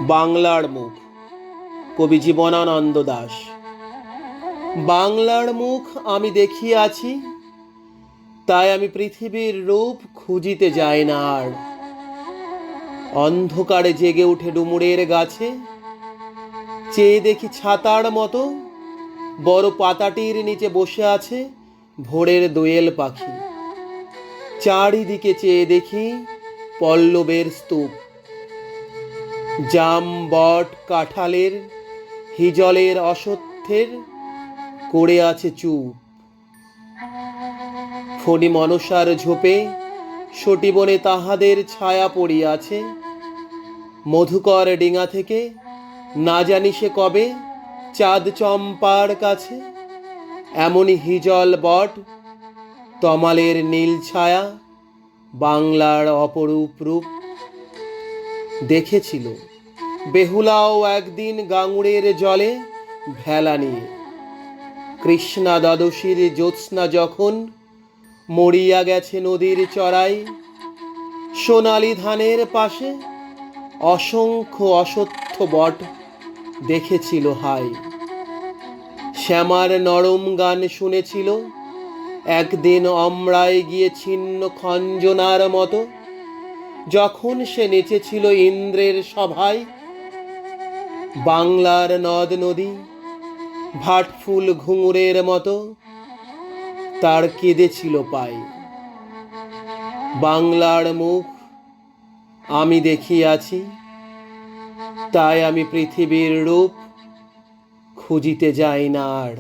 বাংলার মুখ, কবি জীবনানন্দ দাশ। বাংলার মুখ আমি দেখিয়াছি, তাই আমি পৃথিবীর রূপ খুঁজিতে যাই না আর। অন্ধকারে জেগে উঠে ডুমুরের গাছে, চেয়ে দেখি ছাতার মতো বড় পাতাটির নিচে বসে আছে ভোরের দোয়েল পাখি। চারিদিকে চেয়ে দেখি পল্লবের স্তূপ, জাম, বট, কাঁঠালের, হিজলের, অশ্বত্থের করে আছে চুপ। ফণি মনসার ঝোপে সটিবনে তাহাদের ছায়া পড়িয়াছে। মধুকর ডিঙা থেকে না জানি সে কবে চাঁদ চম্পার কাছে। এমনি হিজল, বট, তমালের নীল ছায়া বাংলার অপরূপ রূপ। দেখেছিল বেহুলাও একদিন গাঙুড়ের জলে ভেলা নিয়ে। কৃষ্ণা দ্বাদশীর জ্যোৎস্না যখন মরিয়া গেছে নদীর চড়াই, সোনালি ধানের পাশে অসংখ্য অশ্বত্থ বট দেখেছিল হাই। শ্যামার নরম গান শুনেছিল একদিন অমরায় গিয়ে ছিন্ন খঞ্জনার মতো, যখন সে নেচেছিল ইন্দ্রের সভায়। বাংলার নদ নদী ভাটফুল ঘুঙুরের মতো তার কেঁদেছিল পাই। বাংলার মুখ আমি দেখিয়াছি, তাই আমি পৃথিবীর রূপ খুঁজিতে যাই না আর।